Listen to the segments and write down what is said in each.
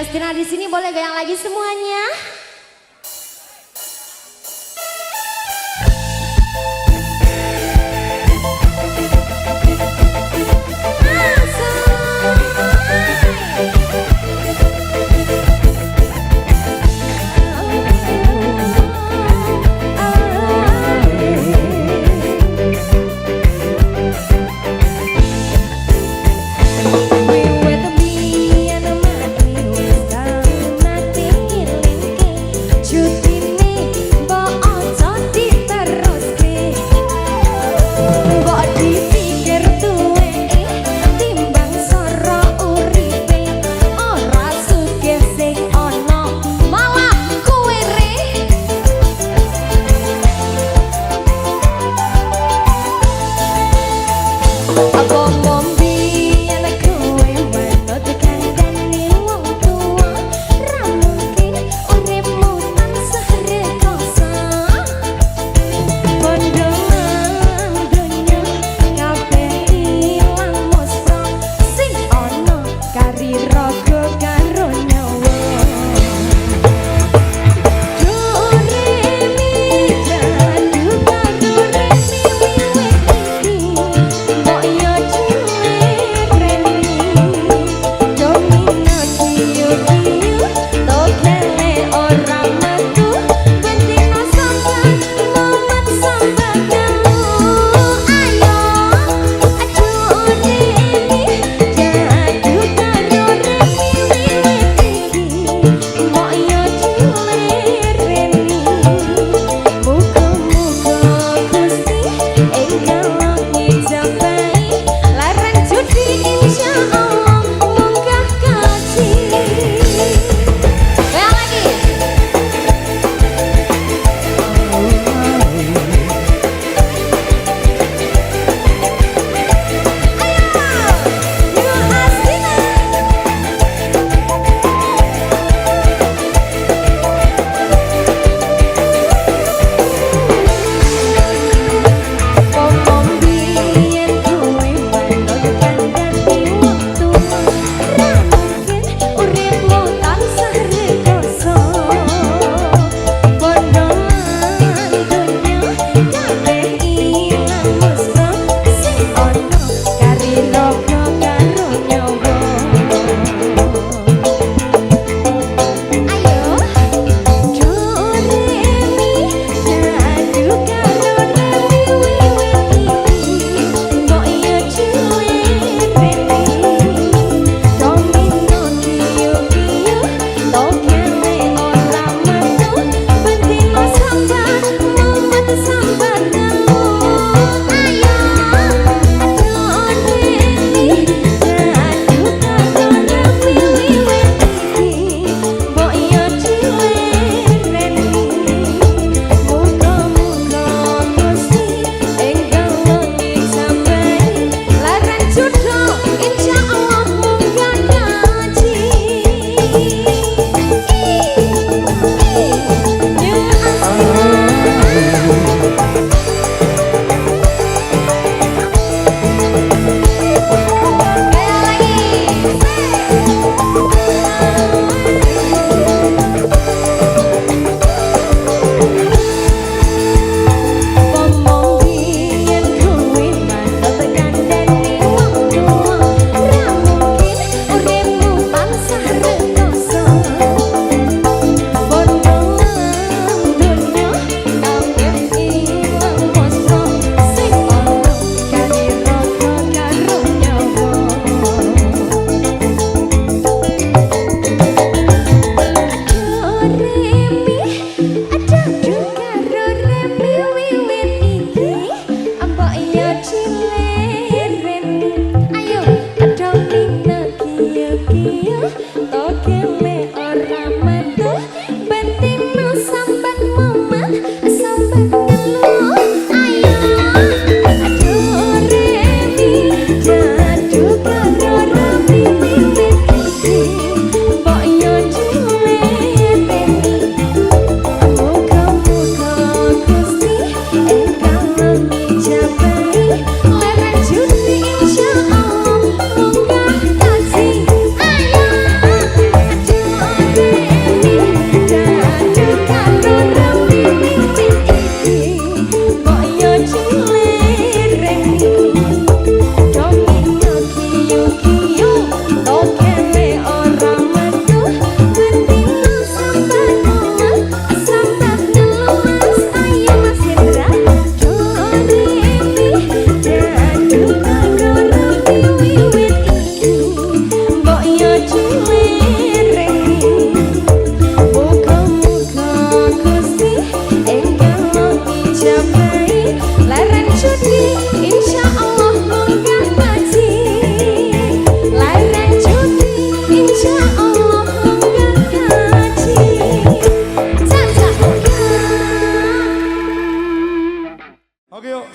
Mas Tina di sini boleh goyang lagi semuanya. We were the me and the man, we was down, nothing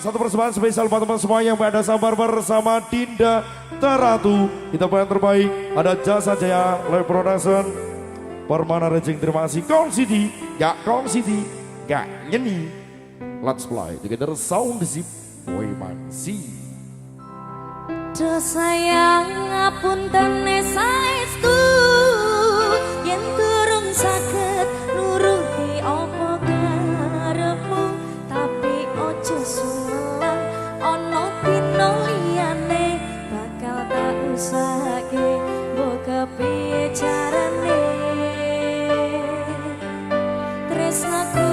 satu persembahan spesial buat teman semua yang berada sabar bersama Dinda Teratu. Kita yang terbaik ada Jasa Jaya Live Production. Permana Rejeng, terima kasih. Kong City, gak nyeni. Let's play together sound zip. Boy Mangsi. Do sayang ngapunten saestu yen durung saged nuruti apa karepmu, tapi ojo sumelang ana dina liyane bakal tak usahake mbok kepiye carane. Tresnaku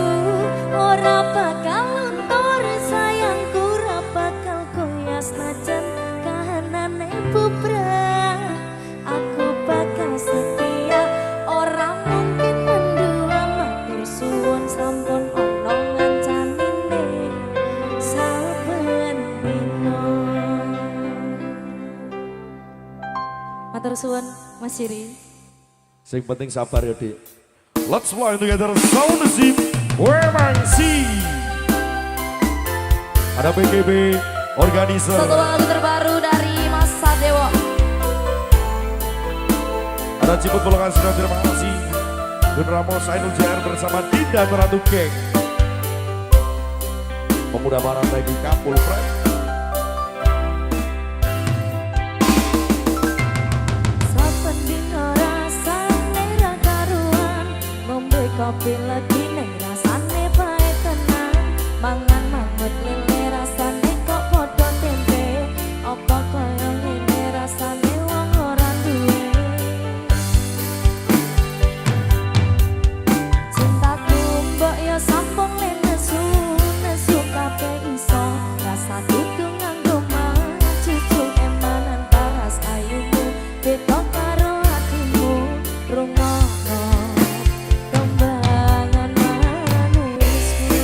ora bakal luntur, sayangku ora bakal goyah senajan kahanane bubrah. Aku bakal setia, ora mungkin mendua, matur suwun sampun ana ngancanine saben dina. Matur suwun Mas Siri. Sing penting sabar ya, Dik. Let's fly together sound zip. Wemangsi. Ada PGB organizer. Satu lagu terbaru dari Mas Sadewo. Ada Ciput Bolongan Sudah, terima kasih. Dun Ramos Ainul JR bersama Dinda Teratu Geng. Pemuda Barat lagi Kapul Friend. Saben dina rasane ra karuan, ngombe kopi lagi ning rasane bae tenan. Mangan mangut lele rasane kok padha tempe, apa kaya ngene rasane wong ora duwe. Cintaku mbok yo sampun nesu, nesu kabeh iso, rasa kudu nganggo cucuk emanan paras ayumu, beda karo atimu, rungono kembangan manisku.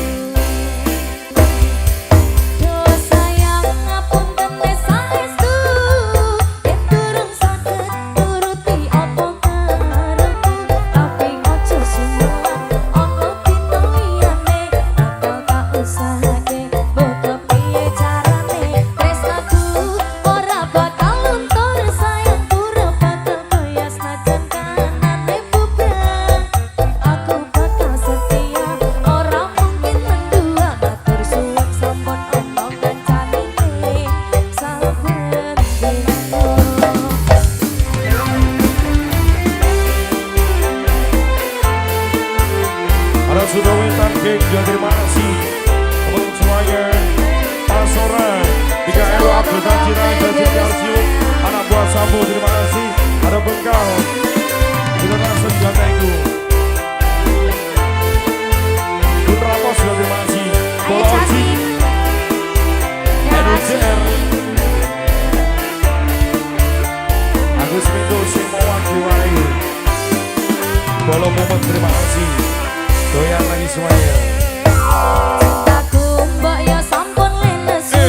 Do sayang ngapunten saestu, yen durung saged nuruti apa karepku, tapi ojo sumelang ana dina liyane bakal tak usahake mbok kepiye carane. Tresnaku ora bakal luntur, sayangku ora bakal goyah senajan kahanane bubrah. Aku bakal setia, ora mungkin mendua, matur suwun sampun ana ngancanine saben dina. Ada Sudah Wetan Geng, juga terima kasih. Untuk semuanya. Pasora, 3 Elo Abdul Tajira, Jajan Yarsium. Anak buah Sambo, terima kasih. Ada Bengkal. Kita langsung juga tenggu. Dun Ramos juga terima kasih. Ayo Casi. Ainul JR. Agus Mindo, Simowan Diwai. Bolo Momot, terima kasih. Doyan lagi semuanya. Cintaku mbok yo sampun nesu,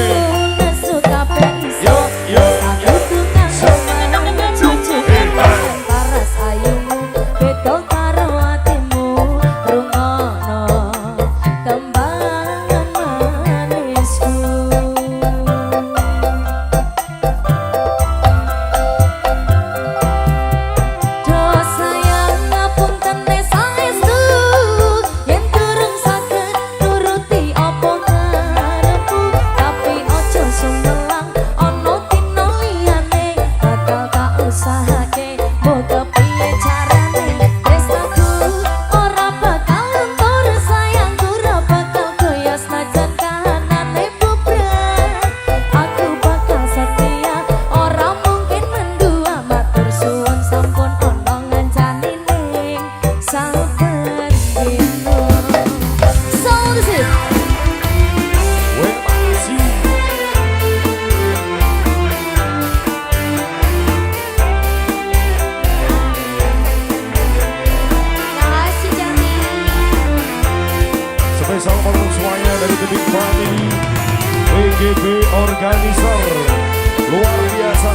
nesu kabeh iso, rasa kudu nganggo cucuk emanan paras ayumu, beda karo atimu, rungono kembangan manisku. Do sayang ngapunten saestu, yen durung saged nuruti apa karepku, tapi ojo sumelang ana dina liyane bakal tak usahake mbok kepiye carane. Tresnaku ora bakal luntur, sayangku ora bakal goyah senajan kahanane bubrah. Aku bakal setia, ora mungkin mendua, matur suwun sampun ana ngancanine saben dina. Sound zip. Wemangsi. Kasih Jati. Spesial untuk semuanya dari The Big Family. PGB Organizer. Luar biasa.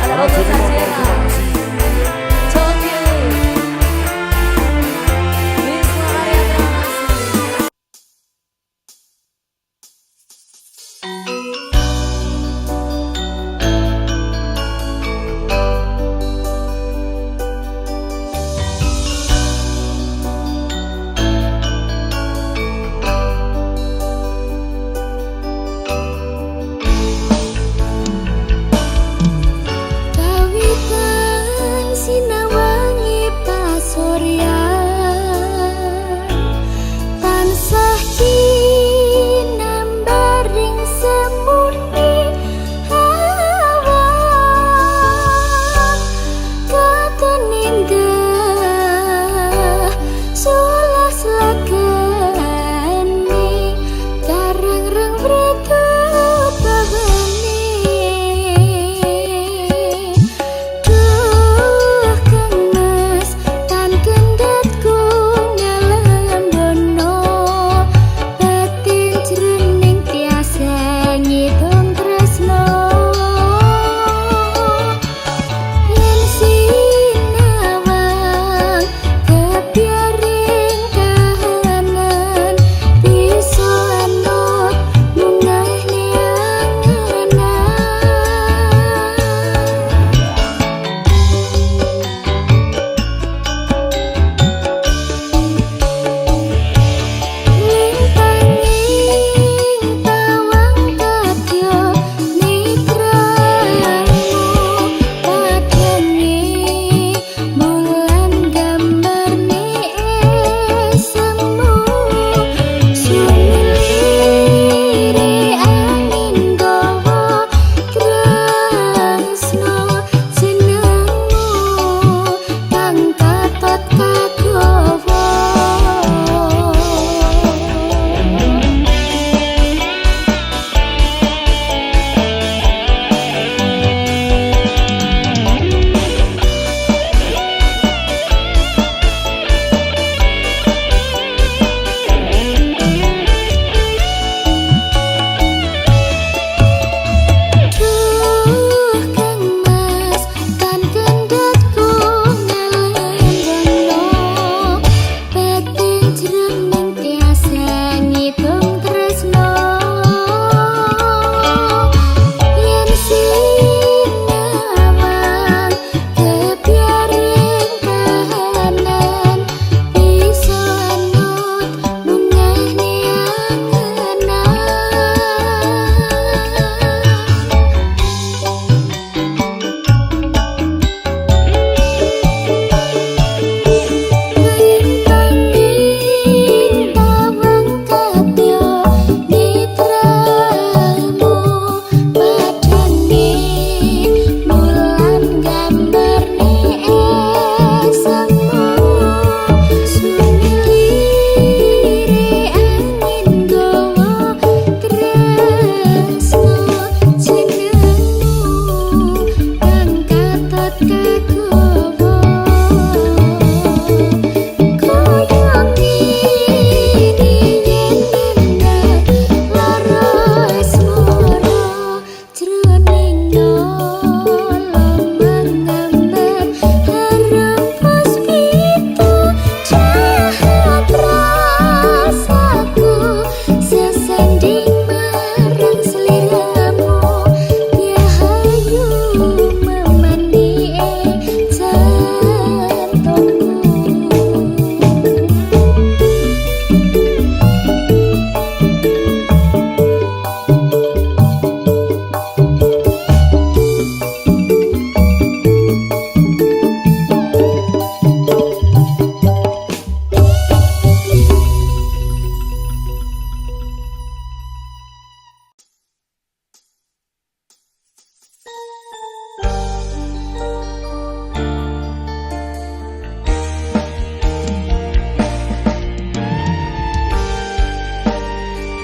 Ada Ada Ogo Juni Motor, Sajera. terima kasih. Coki. Wisnu Arya, terima kasih.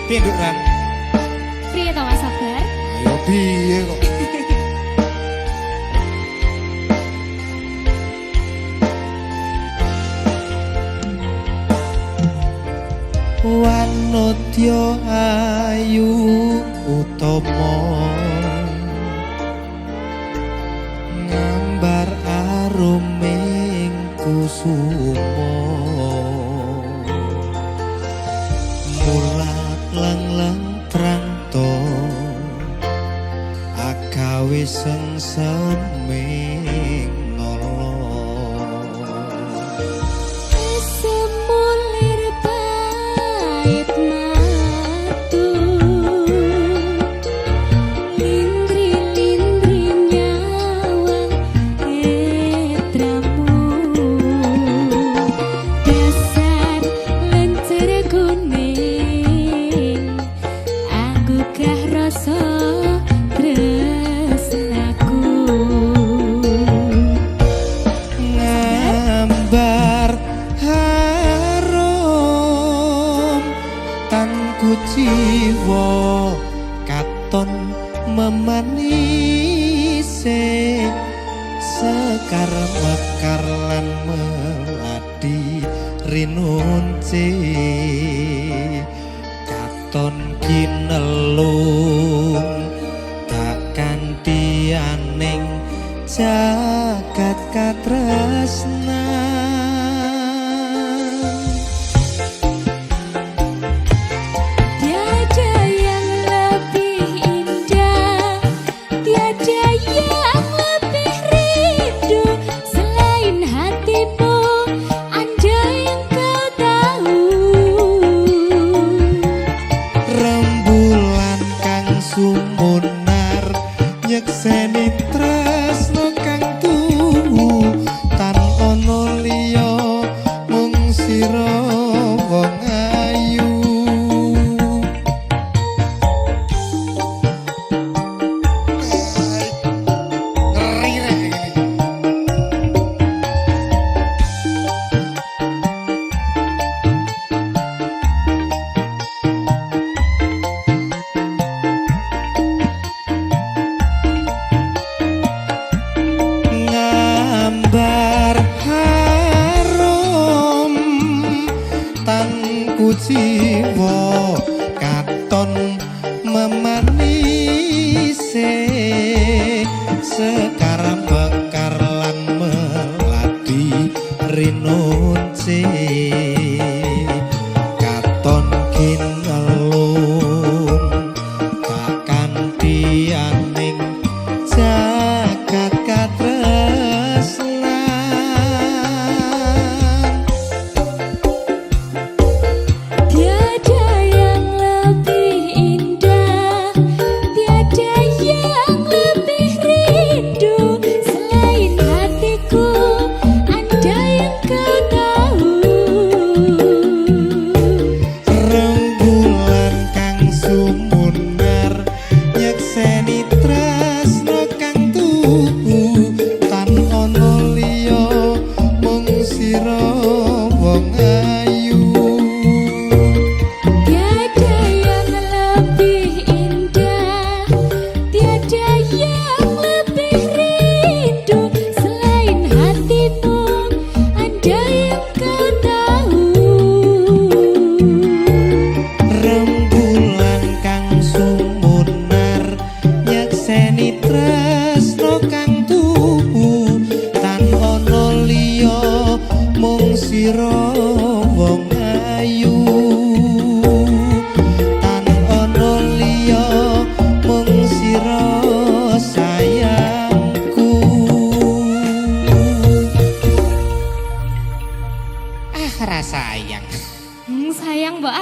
Piye Nduk Ran? Priye to Mas Sabar? Ayo piye kok? Wanodya ayu utama ngambar aruming kusuma mulat lang-lang prangto agawe sengseming nolo Semulir pait matu Lindri-lindri nyawang etramu Dasar lencer kuning Aku gah rasa tresnaku ngambar harum tanku jiwa katon memanise sekar mekar lan meladi rinunce katon kinelung tak kanthi aning jagat katresnan Tiada yang lebih indah Tiada yang lebih rindu Selain hatimu Andai engkau tahu rembulan kang sumunar nyekseni tresno kang tuhu tan ono liya mung sira wong ayu ngeri rek ngambar harum tanku jiwa katon memanise sekar bekar lan meladi rinunce katon kinelung tak kanthi aning jagat katresnan Tiada yang lebih indah Tiada yang lebih rindu Selain hatiku Andai engkau tahu rembulan kang sumunar nyekseni tresno kang tuhu tan ono liya mung sira wong ayu Tiada yang lebih indah Tiada yang lebih rindu Selain hatimu Andai engkau tahu rembulan kang sumunar nyekseni tresno kang tuhu tan ono liya mung sira wong ayu tan ono liya mung sira sayangku rasayang Sayang Mbak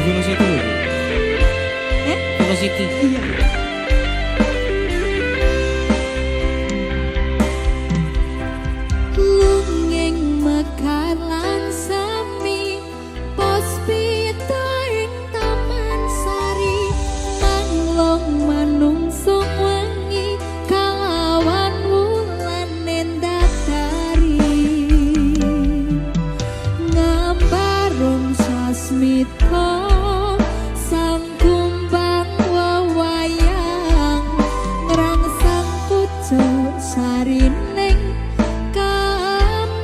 Velocity lho. Eh? Velocity. Iya. Lunging mekar lan semi pos pita ing taman sari manglong manungsung wengi kalawan wulan nendatari ngambarung sasmita sang kumbang wewayang ngrangsang pucuk sarining kembang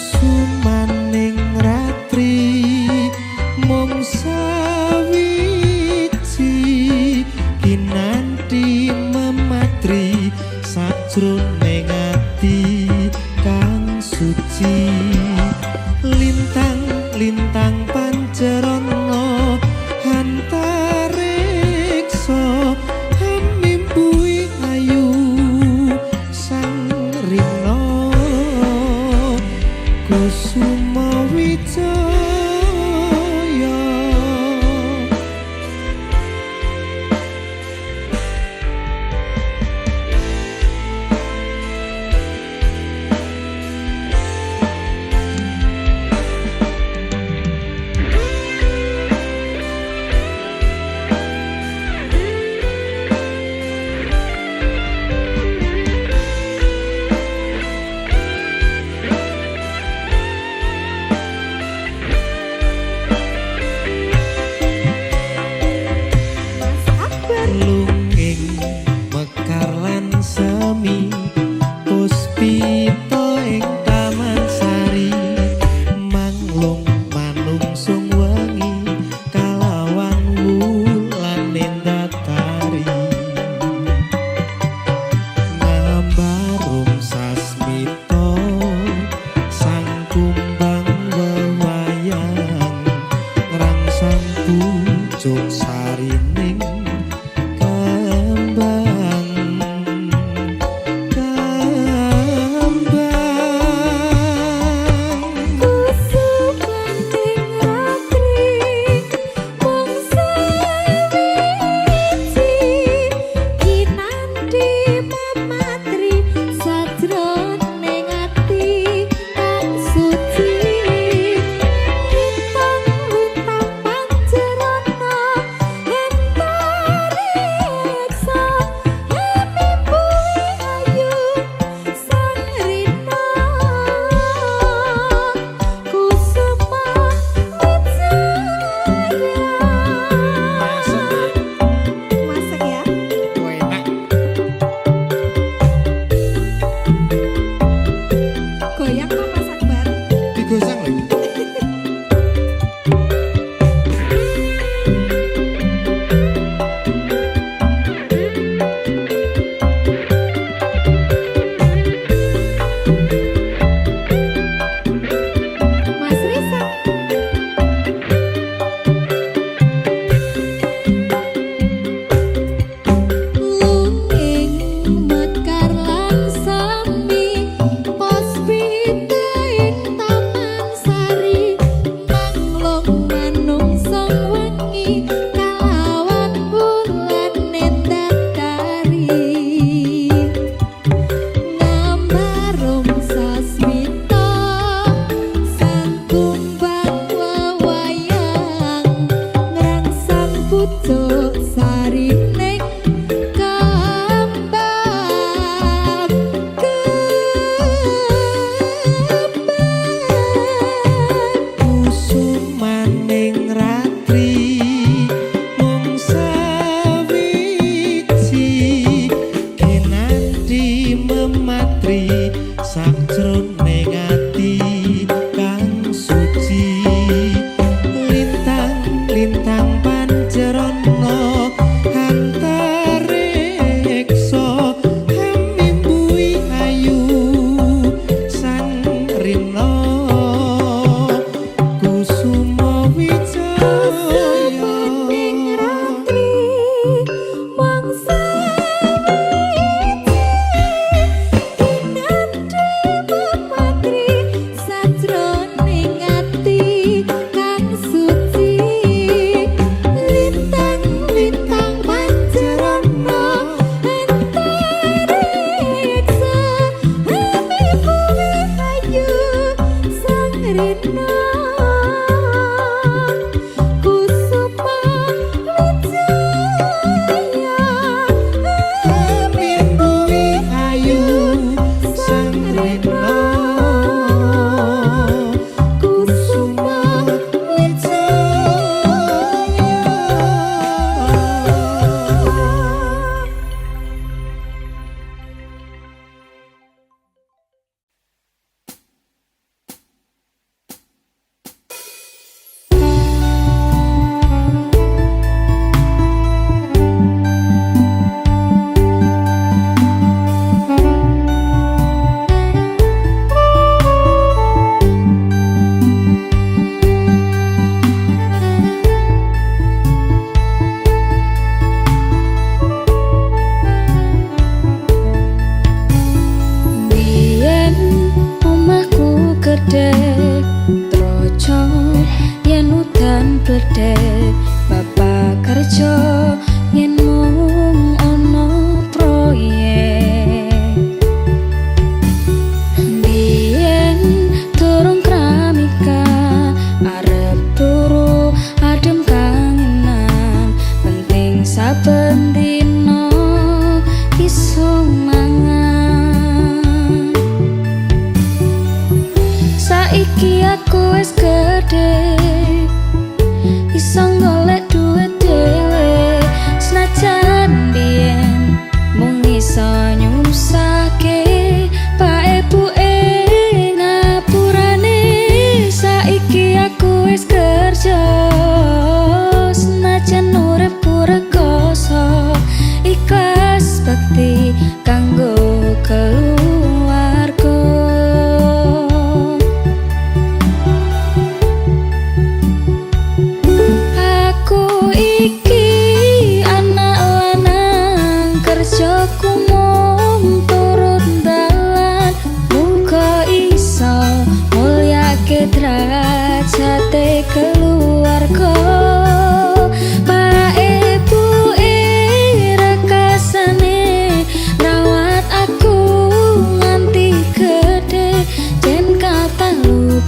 Kusumaning ratri mung sawiji kinanti mematri sajroning ati kang suci lintang-lintang pancerana antariksa hamimpui ayu sang rina kusuma wijaya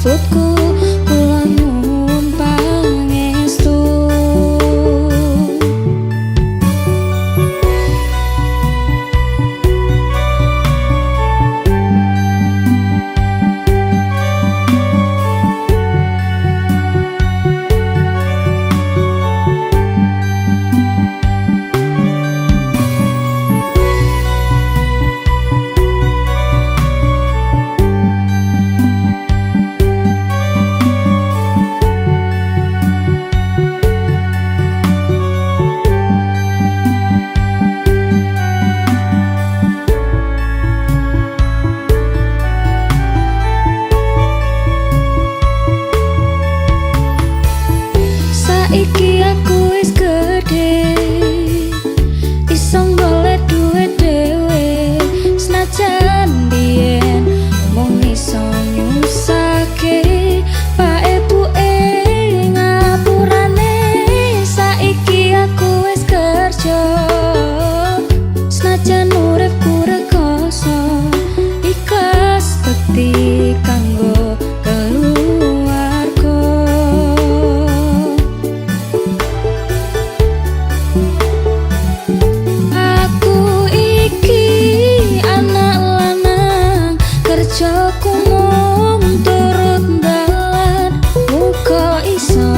luputku kula nyuwun pangestu. Saiki aku wis gedhe, iso golek duwe dhewe, senajan biyen mung iso nyusake pak ebuke ngapurane. Saiki aku wis kerja, senajan uripku rekoso, ikhlas bekti kanggo keluarga. Aku iki anak lanang, kerjaku mung turut dalan, muga iso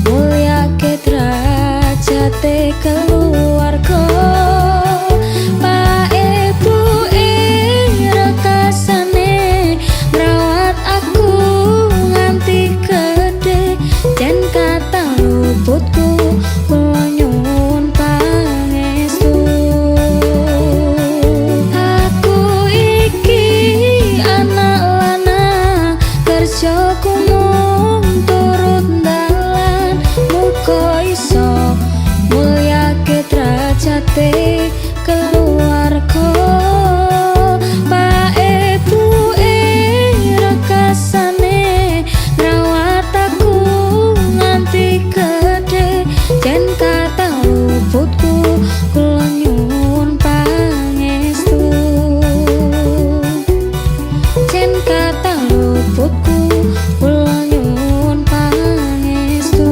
mulyake derajate keluarga. Pak ebuke rekasane ngrawat aku nganti gedhe, jan kata luputku kula nyuwun pangestu. Aku iki anak lanang, kerjaku mung turut dalan, muga iso mulyake derajate keluarga. Pak ebuke rekasane ngrawat aku nganti gedhe, jan kata luputku kula nyuwun pangestu. Jan kata luputku kula nyuwun pangestu.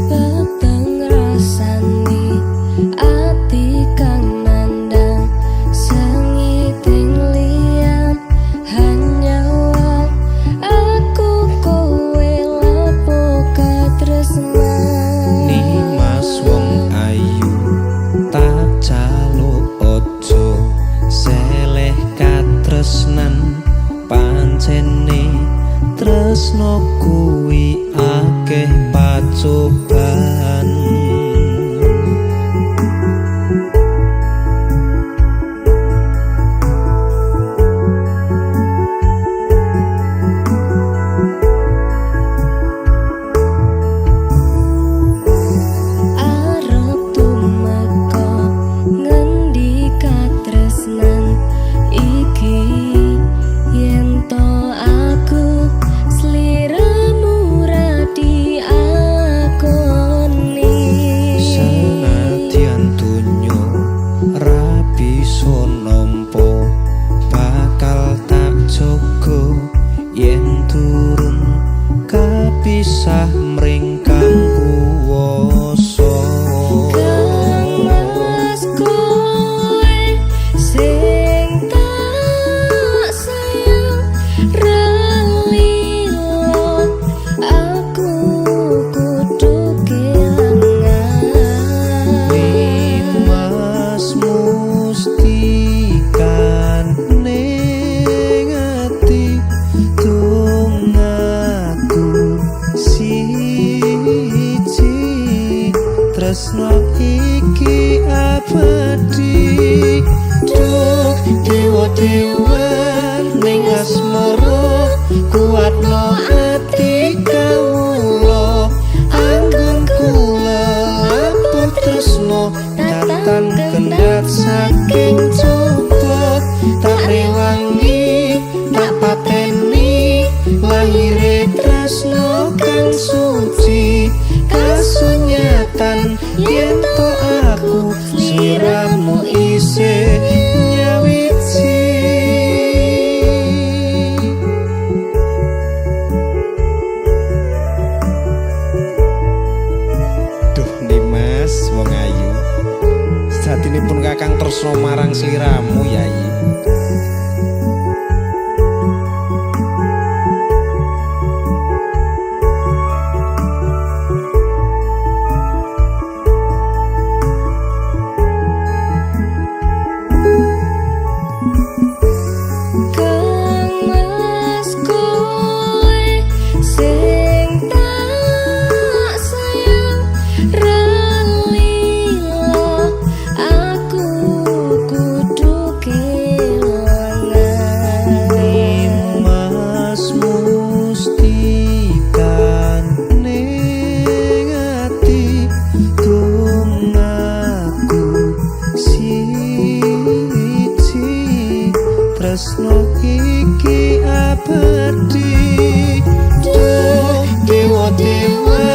Peteng rasani ati kang nandang, sengiting liyan hanyawa aku kowe lapo katresnan. Nimas wong ayu tak jaluk ojo seleh katresnan, pancene tresno kuwi akeh pacoban. Arep tumeka ngendi katresnan iki, yen to aku sliramu radi aku dewa ning asmara kuatno ati kawula anggon kula laput tresno datang kendhat saking coba tak rewangi tak pateni lahire tresno kang suci kasunyatan yen to aku sliramu isih nyawiji. Duh Dimas wong ayu sejatinipun kakang tresno marang sliramu Yayi. Tresno iki abadi duh dewa-dewa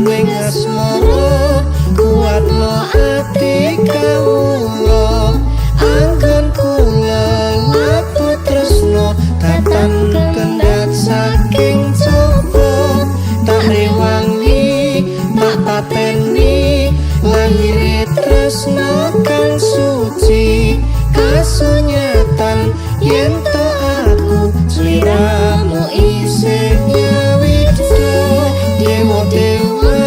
ning asmara kuatno ati kawula anggon kula laput tresno datang kendhat saking coba tak rewangi tak pateni lahire tresno kang suci kasunyatan yen to aku sliramu isih nyawida dewa-dewa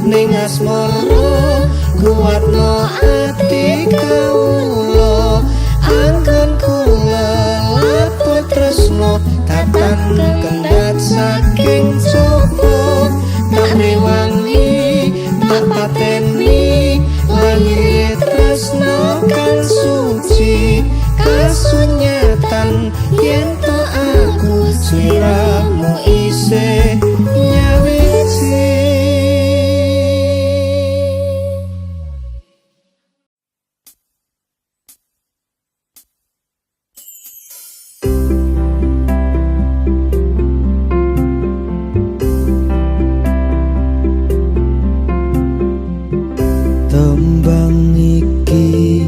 ning asmara kuatno ati kawula anggon kula laput tresno datang kendhat saking coba tak rewangi tak pateni lahir tresno kang suci kasunyatan yen to aku sliramu isih nyawiji. Tembang iki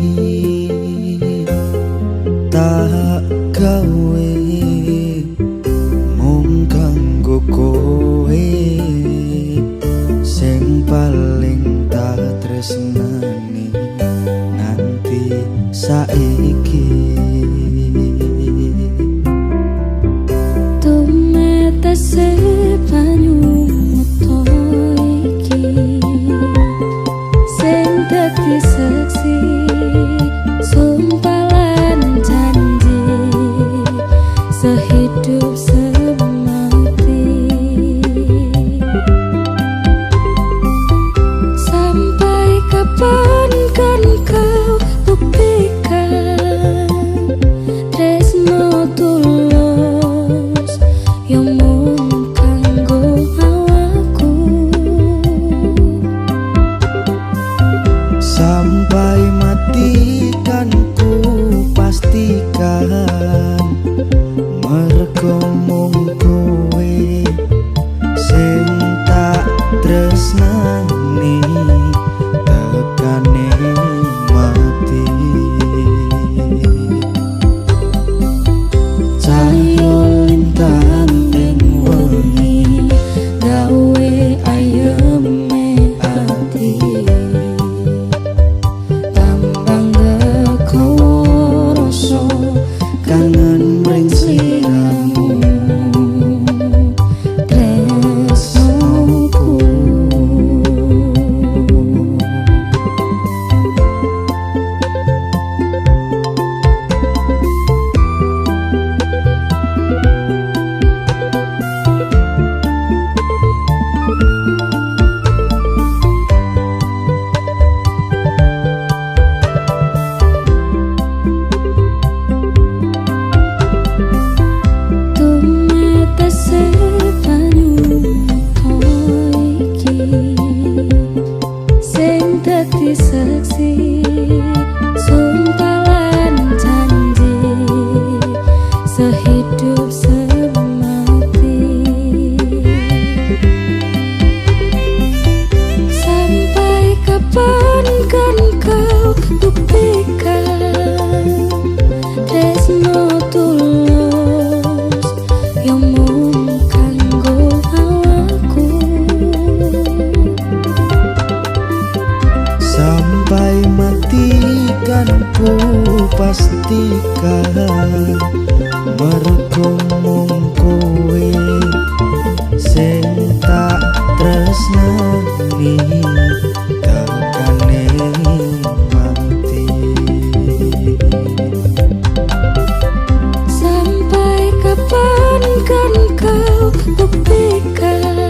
tak gawe mung kanggo kowe sing paling tak tresnani nganti saiki. Tumetese banyu moto iki sing dadi saksi sumpah lan janji sehidup semati sampai kapan kan kau buktikan pastikan mergo mung kowe sing tak tresnani tekane mati. Sampai kapan kan kau buktikan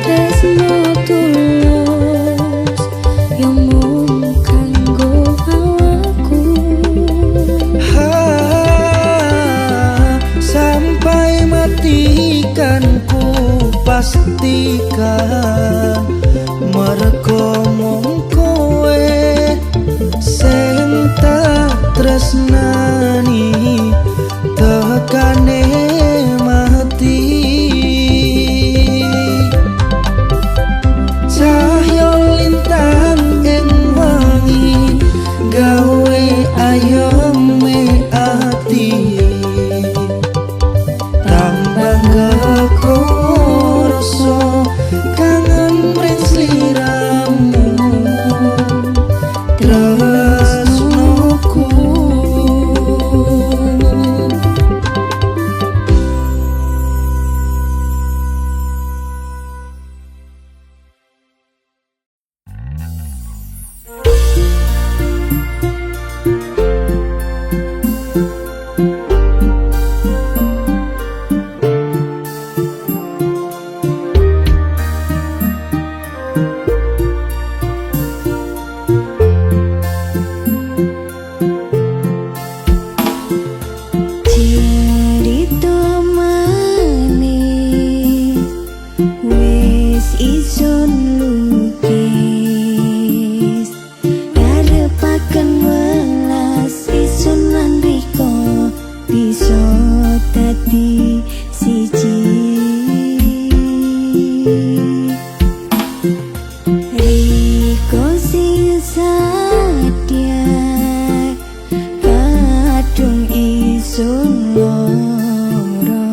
tresno tulus yang mung kanggo awakku. Sampai mati kan ku pastikan mergo mung kowe sing tak tresnani tekane mati. Cahya lintang ing wangi gawe ayome ati tambah kekrasa kangen mring sliramu tresnoku. Cerita manis wis isun lukis karepaken welas isun lan riko bisa dadi siji. Riko sing sadar kadung isun loro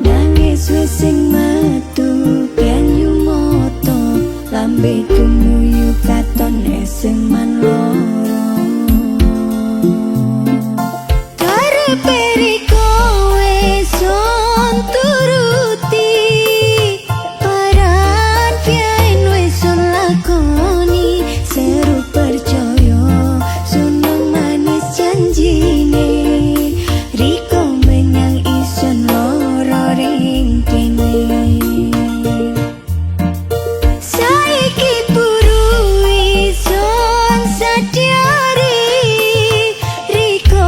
nangis wis sing metu banyu moto lambe kumuyu katon eseman loro karepe riko wis son turuti paran pian wis son lakoni seru percaya suneng manis janjine riko menyang isun loro ring kene. Saiki buru isun sadyari riko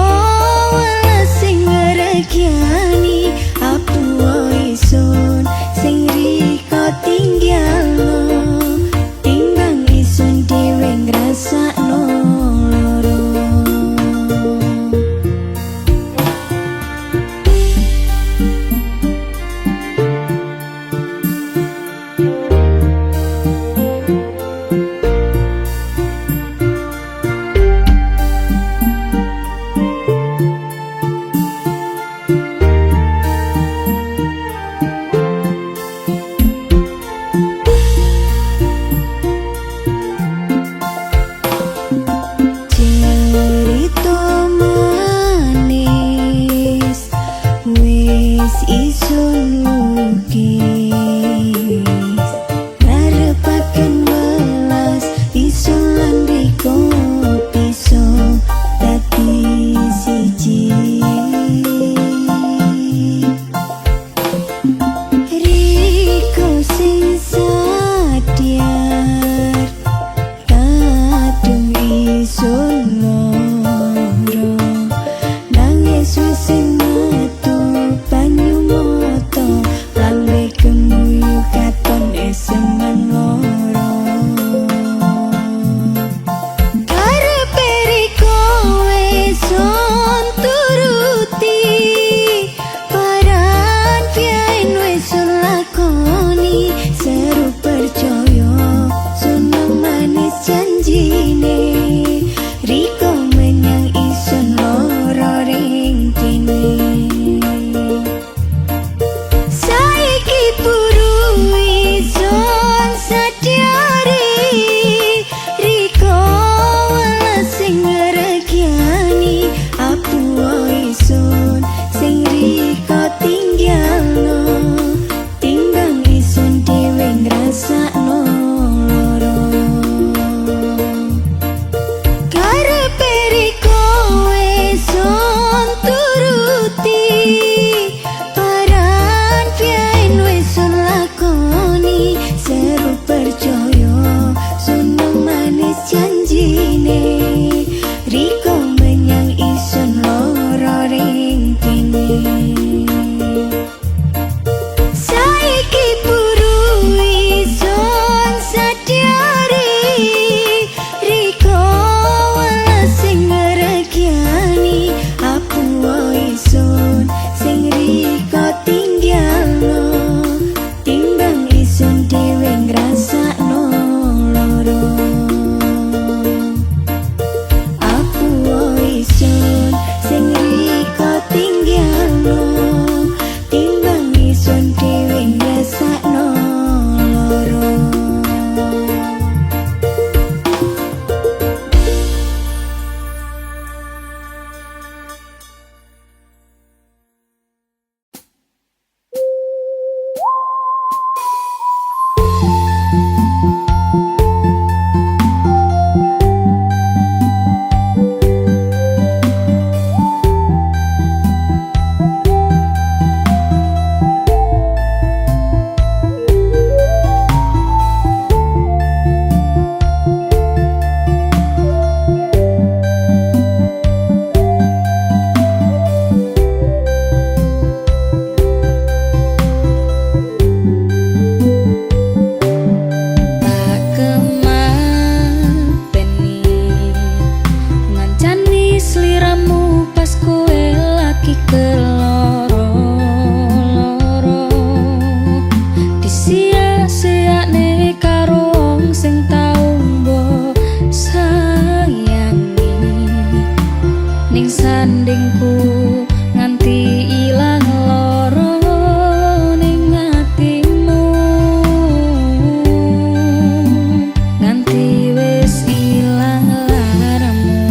welas sing ngregiani apuo isun sing riko tinggalno timbang isun dhewe ngrasakno loro. Cerita manis wis isun lukis karepaken welas isun lan riko bisa dadi siji. Riko sing sadar kadung isun loro nangis wis sing metu banyu moto lambe kemuyu katon eseman loro karepe riko wis son turuti paran pian wis son lakoni seru percaya suneng manis janjine riko sandingku nganti ilang loro ning atimu, nganti wis ilang laramu,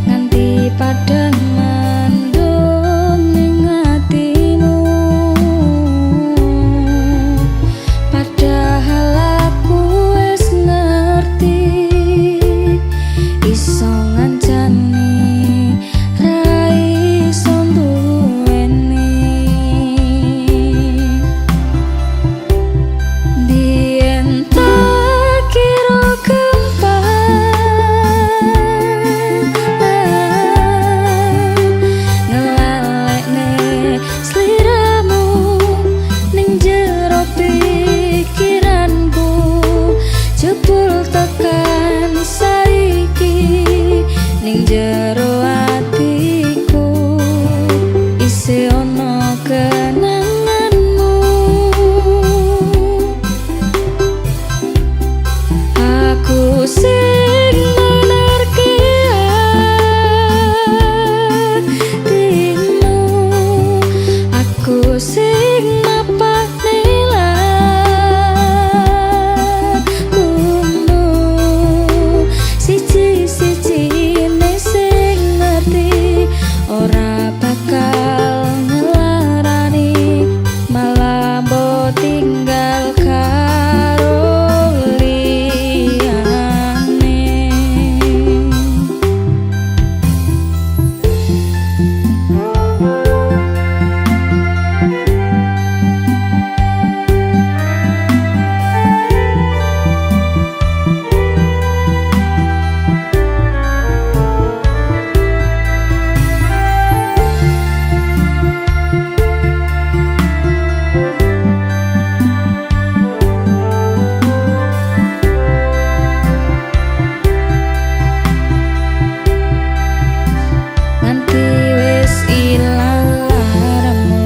nganti padang mandung ning atimu, padahal aku wis ngerti iso ngancani ra iso duweni. Biyen tak kira ngelalekne sliramu ning jero pikiranku, jebul tekan saiki ning jero atiku isih ono kenanganmu. Aku sing menarke atimu, aku sing mapane lakumu, siji-sijine sing ngerti ora bakal ngelarani, malah mbok tinggal karo liyane. Nganti wis ilang laramu,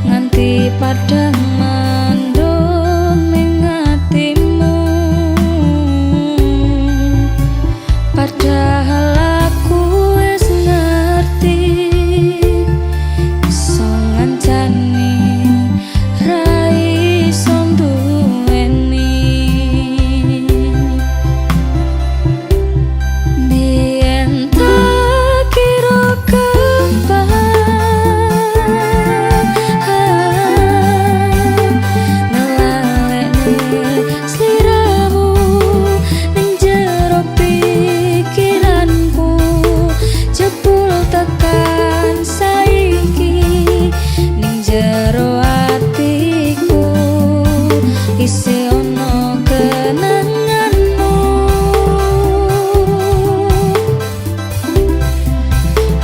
nganti padang mandung ning atimu, padahal aku wis ngerti iso ngancani ra iso duweni. Biyen tak kira ngelalekne sliramu ning jero pikiranku, jebul tekan saiki ning jero atiku isih ono kenanganmu.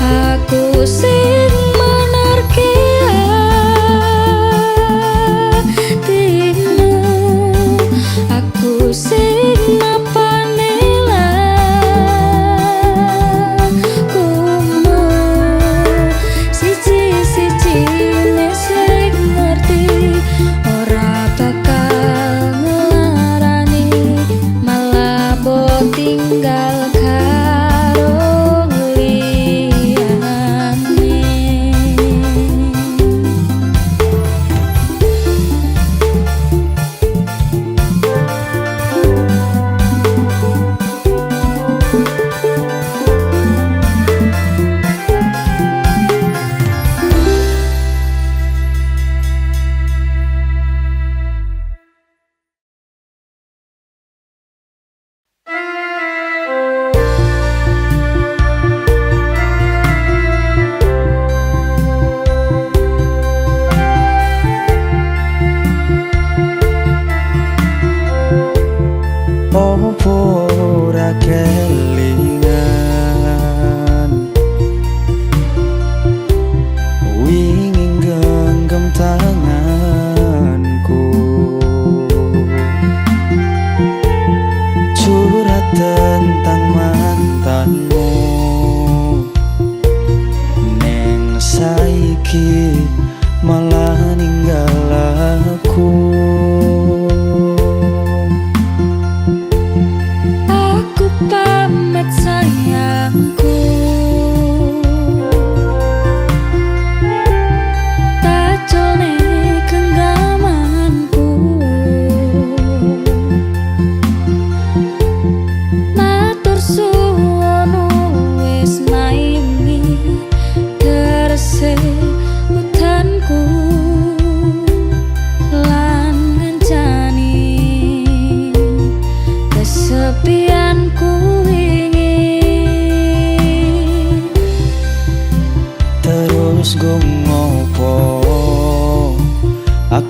Aku sing menarke atimu, aku sing mapane lakumu, siji-sijine sing ngerti ora bakal ngelarani,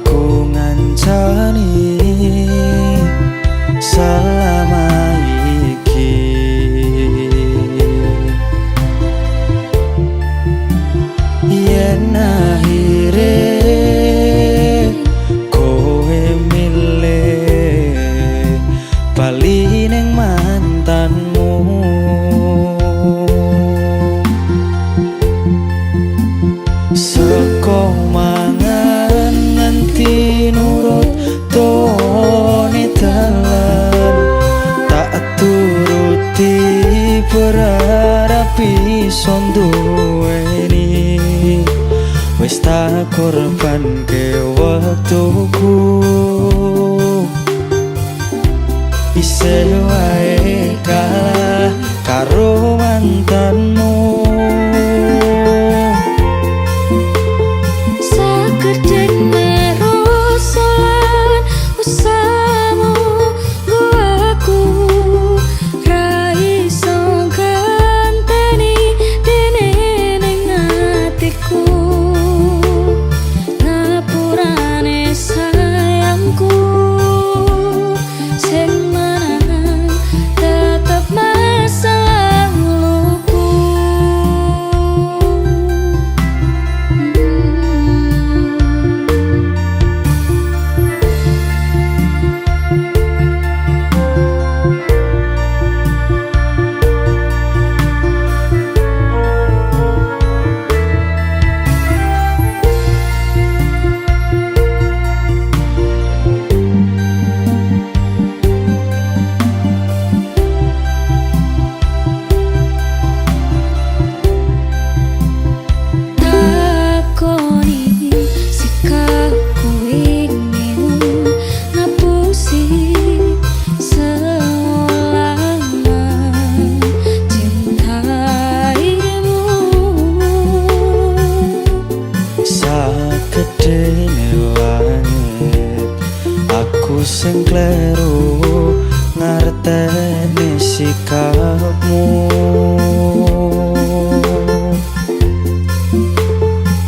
aku ngancani selama iki yen akhire kowe milih bali ning mantanmu seko mangan nganti nurut tone dalan tak turuti berharap iso duweni wis tak korbanke wektuku isih wae kalah karo mantanmu sing kleru ngarteni sikapmu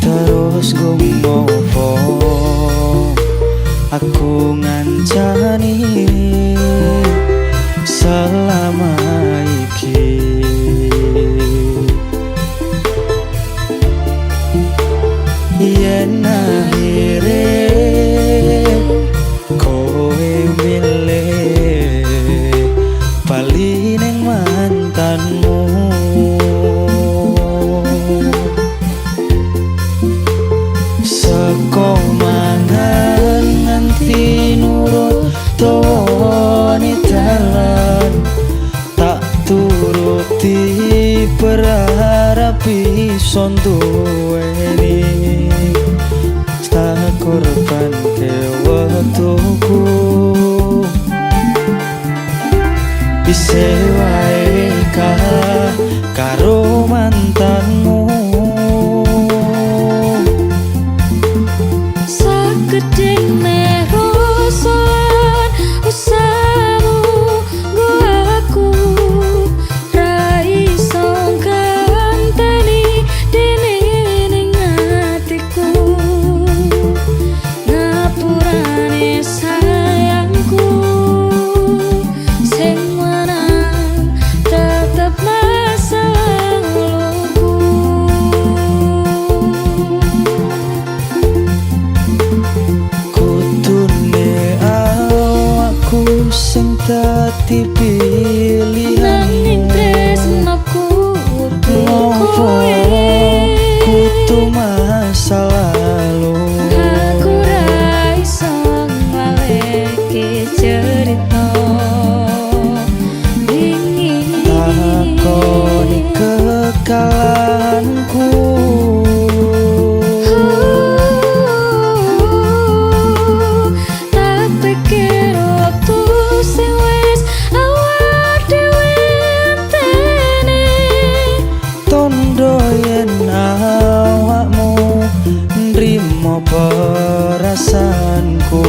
terus gumopo aku ngancani selama iki yen akhire bali ning mantanmu seko mangan nganti nurut tone dalan tak turuti berharap iso duweni tak korbanke wektuku isih wae kalah karo mantanmu sakedhing merosoan usahamu nggo aku ra iso nganteni dene ning atiku ngapurane sayangku sing dadi pilihanmu tresnoku ngopo kudu masa lalu aku ra iso ngaleke cerita dingin takoni kekalahanku perasaanku